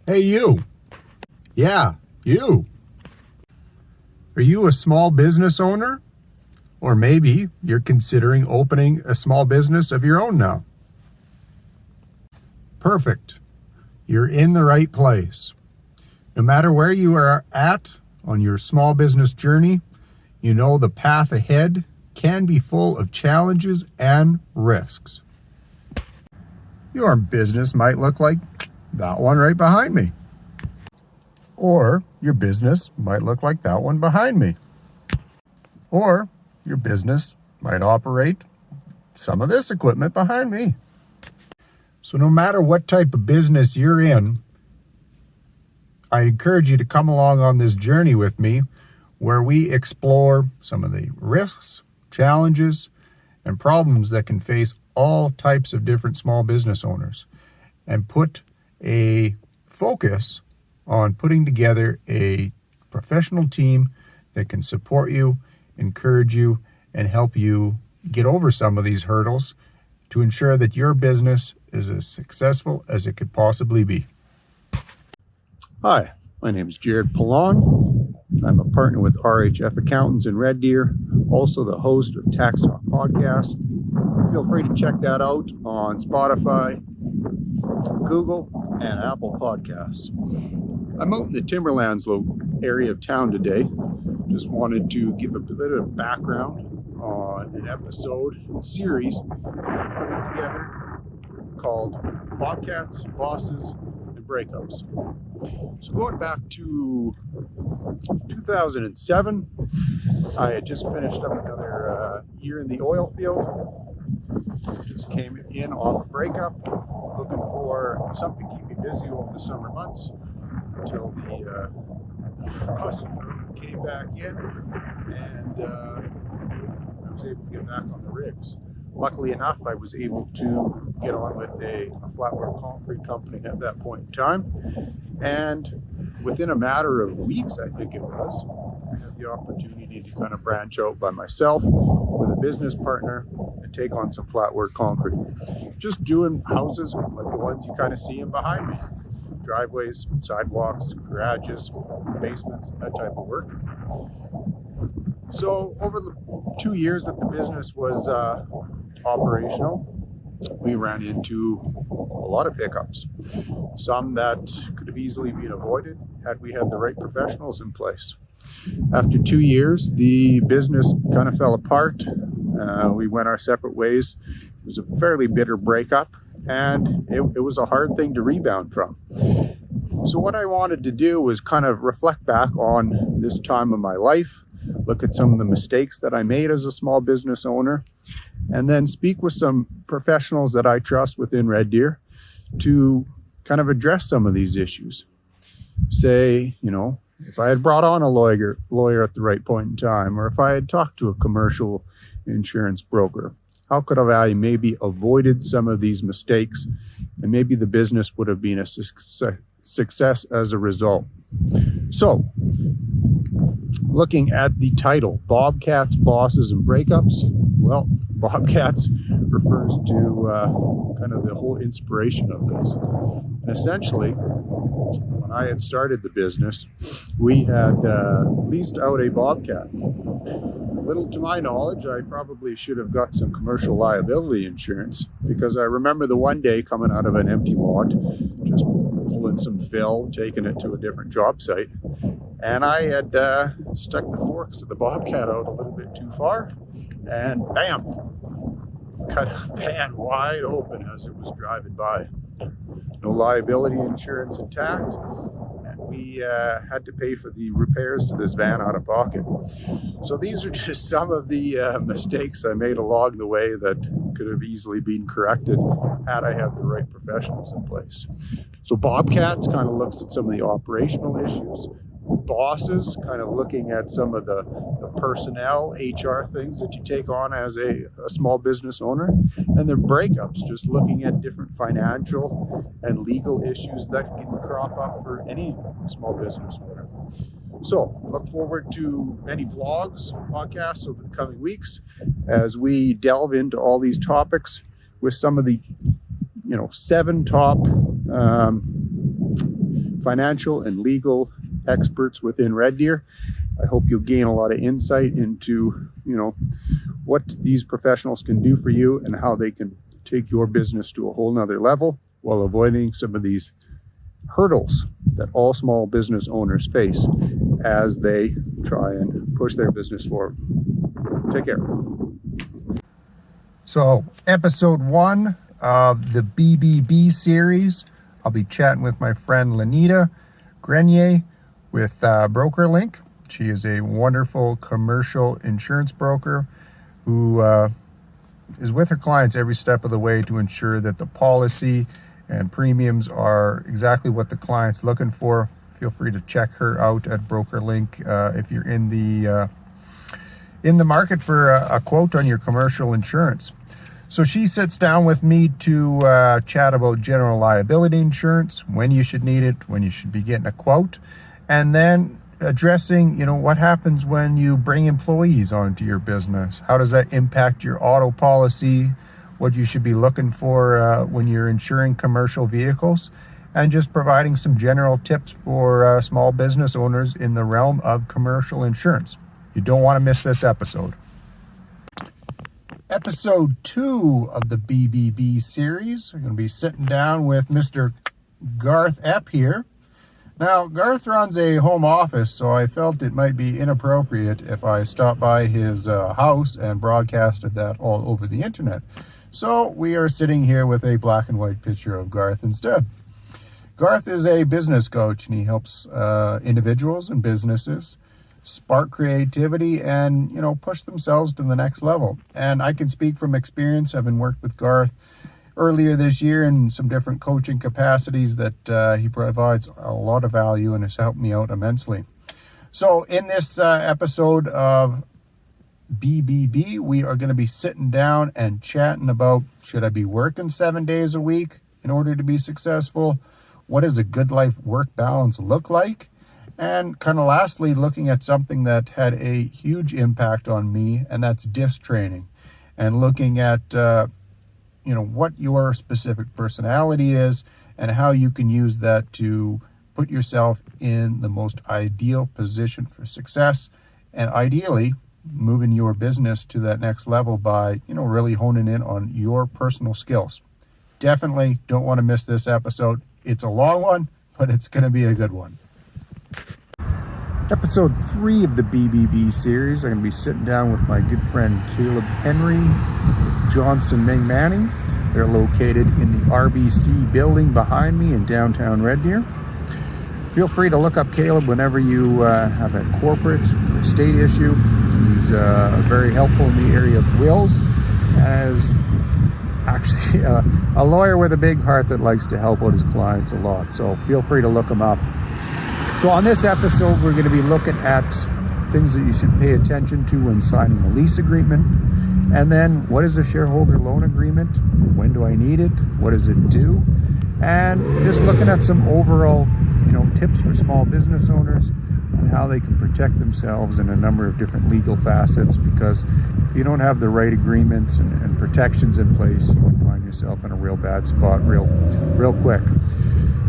Hey, you. Yeah, you. Are you a small business owner? Or maybe you're considering opening a small business of your own now. Perfect. You're in the right place. No matter where you are at on your small business journey, you know the path ahead can be full of challenges and risks. Your business might look like that one right behind me. Or your business might look like that one behind me. Or your business might operate some of this equipment behind me. So no matter what type of business you're in, I encourage you to come along on this journey with me where we explore some of the risks, challenges, and problems that can face all types of different small business owners and put a focus on putting together a professional team that can support you, encourage you, and help you get over some of these hurdles to ensure that your business is as successful as it could possibly be. Hi, my name is Jared Pallon. I'm a partner with RHF Accountants in Red Deer, also the host of Tax Talk Podcast. Feel free to check that out on Spotify, Google, and Apple Podcasts. I'm out in the Timberlands area of town today. Just wanted to give a bit of background on an episode series I'm putting together called Bobcats, Bosses, and Breakups. So going back to 2007, I had just finished up another year in the oil field. Just came in off a breakup, looking for something to keep me busy over the summer months until the frost came back in, and I was able to get back on the rigs. Luckily enough, I was able to get on with a flatwork concrete company at that point in time, and within a matter of weeks, I think it was, I had the opportunity to kind of branch out by myself with a business partner and take on some flatwork concrete. Just doing houses like the ones you kind of see in behind me. Driveways, sidewalks, garages, basements, that type of work. So over the 2 years that the business was operational, we ran into a lot of hiccups. Some that could have easily been avoided had we had the right professionals in place. After 2 years, the business kind of fell apart. We went our separate ways. It was a fairly bitter breakup, and it was a hard thing to rebound from. So what I wanted to do was kind of reflect back on this time of my life, look at some of the mistakes that I made as a small business owner, and then speak with some professionals that I trust within Red Deer to kind of address some of these issues. Say, if I had brought on a lawyer at the right point in time, or if I had talked to a commercial insurance broker, how could have I maybe avoided some of these mistakes, and maybe the business would have been a success as a result. So, looking at the title, Bobcats, Bosses, and Breakups, well, Bobcats refers to kind of the whole inspiration of this. And essentially, when I had started the business, we had leased out a Bobcat. Little to my knowledge, I probably should have got some commercial liability insurance, because I remember the one day coming out of an empty lot, just pulling some fill, taking it to a different job site, and I had stuck the forks of the Bobcat out a little bit too far, and bam, cut a van wide open as it was driving by. No liability insurance intact, and we had to pay for the repairs to this van out of pocket. So these are just some of the mistakes I made along the way that could have easily been corrected had I had the right professionals in place. So Bobcats kind of looks at some of the operational issues. Bosses kind of looking at some of the personnel, HR things that you take on as a small business owner. And the Breakups, just looking at different financial and legal issues that can crop up for any small business owner. So look forward to many blogs, podcasts over the coming weeks as we delve into all these topics with some of the 7 top financial and legal experts within Red Deer. I hope you'll gain a lot of insight into, what these professionals can do for you and how they can take your business to a whole nother level while avoiding some of these hurdles that all small business owners face as they try and push their business forward. Take care. So, episode 1 of the BBB series, I'll be chatting with my friend Lenita Grenier with BrokerLink. She is a wonderful commercial insurance broker who is with her clients every step of the way to ensure that the policy and premiums are exactly what the client's looking for. Feel free to check her out at BrokerLink if you're in the market for a quote on your commercial insurance. So she sits down with me to chat about general liability insurance, when you should need it, when you should be getting a quote, and then addressing, what happens when you bring employees onto your business. How does that impact your auto policy? What you should be looking for when you're insuring commercial vehicles, and just providing some general tips for small business owners in the realm of commercial insurance. You don't want to miss this episode. Episode 2 of the BBB series. We're going to be sitting down with Mr. Garth Epp here. Now, Garth runs a home office, so I felt it might be inappropriate if I stopped by his house and broadcasted that all over the internet. So we are sitting here with a black and white picture of Garth instead. Garth is a business coach, and he helps individuals and businesses spark creativity and, push themselves to the next level. And I can speak from experience, having worked with Garth earlier this year in some different coaching capacities, that he provides a lot of value and has helped me out immensely. So in this episode of BBB, we are going to be sitting down and chatting about, should I be working 7 days a week in order to be successful? What does a good life-work balance look like? And kind of lastly, looking at something that had a huge impact on me, and that's disc training, and looking at what your specific personality is and how you can use that to put yourself in the most ideal position for success, and ideally moving your business to that next level by, really honing in on your personal skills. Definitely don't want to miss this episode. It's a long one, but it's going to be a good one. Episode 3 of the BBB series, I'm going to be sitting down with my good friend Caleb Henry with Johnston Ming Manning. They're located in the RBC building behind me in downtown Red Deer. Feel free to look up Caleb whenever you have a corporate or state issue. He's very helpful in the area of wills, as actually a lawyer with a big heart that likes to help out his clients a lot. So feel free to look him up. So on this episode, we're going to be looking at things that you should pay attention to when signing a lease agreement. And then, what is a shareholder loan agreement? When do I need it? What does it do? And just looking at some overall, tips for small business owners on how they can protect themselves in a number of different legal facets. Because if you don't have the right agreements and protections in place, you can find yourself in a real bad spot real quick.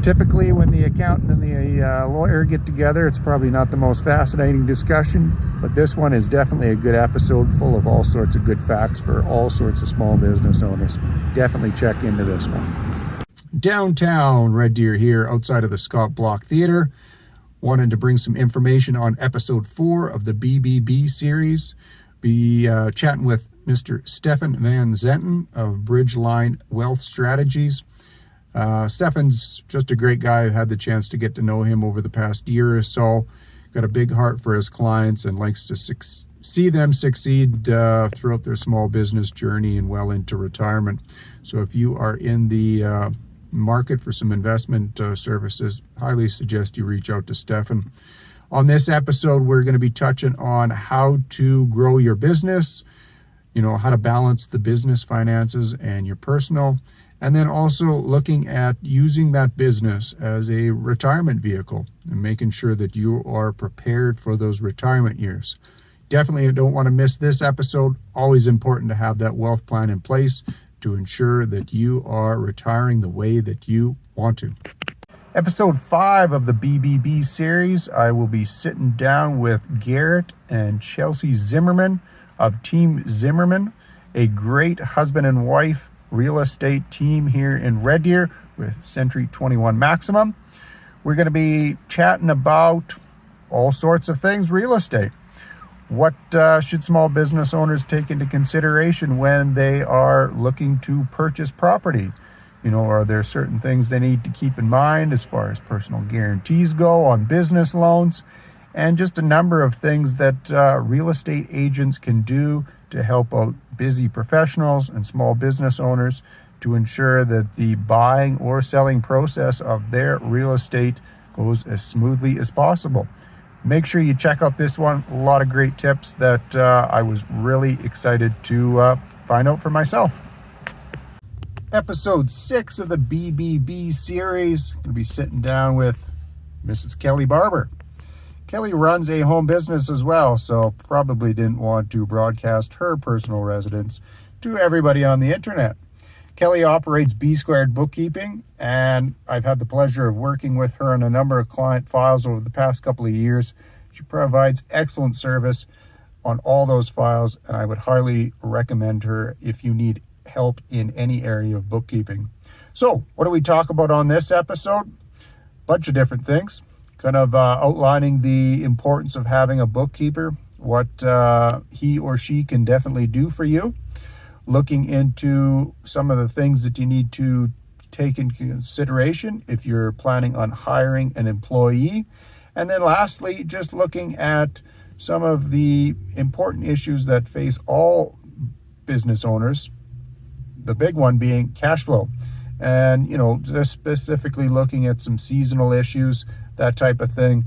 Typically, when the accountant and the lawyer get together, it's probably not the most fascinating discussion, but this one is definitely a good episode full of all sorts of good facts for all sorts of small business owners. Definitely check into this one. Downtown Red Deer here, outside of the Scott Block Theater. Wanted to bring some information on episode 4 of the BBB series. Be chatting with Mr. Stefan Van Zenten of Bridgeline Wealth Strategies. Stefan's just a great guy. I've had the chance to get to know him over the past year or so. Got a big heart for his clients and likes to see them succeed throughout their small business journey and well into retirement. So if you are in the market for some investment services, highly suggest you reach out to Stefan. On this episode, we're going to be touching on how to grow your business, how to balance the business finances and your personal. And then also looking at using that business as a retirement vehicle and making sure that you are prepared for those retirement years. Definitely don't want to miss this episode. Always important to have that wealth plan in place to ensure that you are retiring the way that you want to. Episode 5 of the BBB series, I will be sitting down with Garrett and Chelsea Zimmerman of Team Zimmerman, a great husband and wife real estate team here in Red Deer with Century 21 Maximum. We're going to be chatting about all sorts of things real estate. What should small business owners take into consideration when they are looking to purchase property? Are there certain things they need to keep in mind as far as personal guarantees go on business loans? And just a number of things that real estate agents can do to help out busy professionals and small business owners to ensure that the buying or selling process of their real estate goes as smoothly as possible. Make sure you check out this one. A lot of great tips that I was really excited to find out for myself. Episode 6 of the BBB series. Going to be sitting down with Mrs. Kelly Barber. Kelly runs a home business as well, so probably didn't want to broadcast her personal residence to everybody on the internet. Kelly operates B Squared Bookkeeping, and I've had the pleasure of working with her on a number of client files over the past couple of years. She provides excellent service on all those files, and I would highly recommend her if you need help in any area of bookkeeping. So, what do we talk about on this episode? Bunch of different things. Kind of outlining the importance of having a bookkeeper, what he or she can definitely do for you. Looking into some of the things that you need to take into consideration if you're planning on hiring an employee. And then lastly, just looking at some of the important issues that face all business owners. The big one being cash flow. And, just specifically looking at some seasonal issues, that type of thing.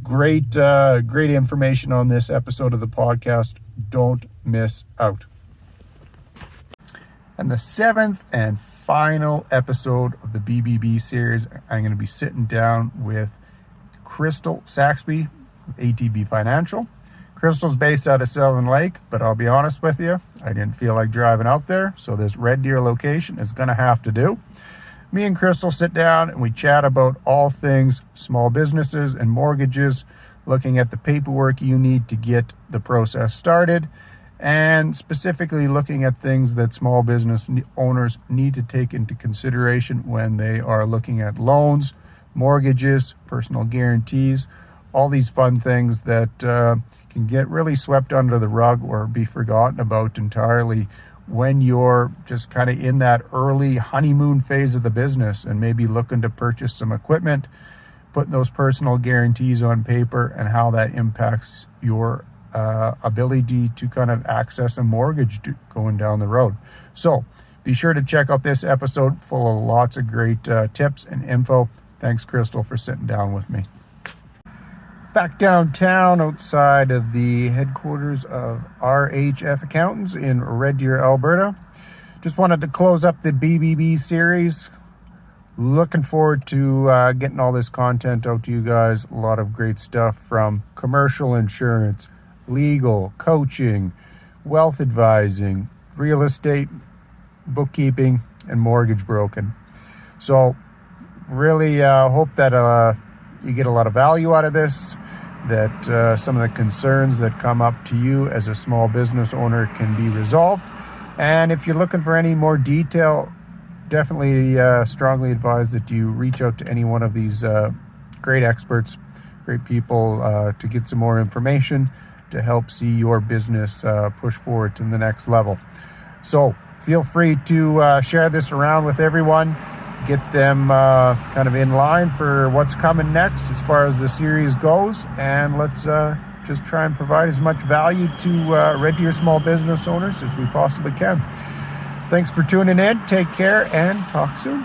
Great information on this episode of the podcast. Don't miss out. And the 7th and final episode of the BBB series, I'm going to be sitting down with Crystal Saxby of ATB Financial. Crystal's based out of Sylvan Lake, but I'll be honest with you, I didn't feel like driving out there, so this Red Deer location is going to have to do. Me and Crystal sit down and we chat about all things small businesses and mortgages, looking at the paperwork you need to get the process started, and specifically looking at things that small business owners need to take into consideration when they are looking at loans, mortgages, personal guarantees, all these fun things that can get really swept under the rug or be forgotten about entirely when you're just kind of in that early honeymoon phase of the business and maybe looking to purchase some equipment, putting those personal guarantees on paper and how that impacts your ability to kind of access a mortgage going down the road. So be sure to check out this episode full of lots of great tips and info. Thanks, Crystal, for sitting down with me. Back downtown outside of the headquarters of RHF Accountants in Red Deer, Alberta. Just wanted to close up the BBB series. Looking forward to getting all this content out to you guys. A lot of great stuff from commercial insurance, legal, coaching, wealth advising, real estate, bookkeeping, and mortgage broking. So really hope that you get a lot of value out of this, that some of the concerns that come up to you as a small business owner can be resolved. And if you're looking for any more detail, definitely strongly advise that you reach out to any one of these great experts, great people to get some more information to help see your business push forward to the next level. So feel free to share this around with everyone. Get them kind of in line for what's coming next as far as the series goes. And let's just try and provide as much value to Red Deer small business owners as we possibly can. Thanks for tuning in. Take care and talk soon.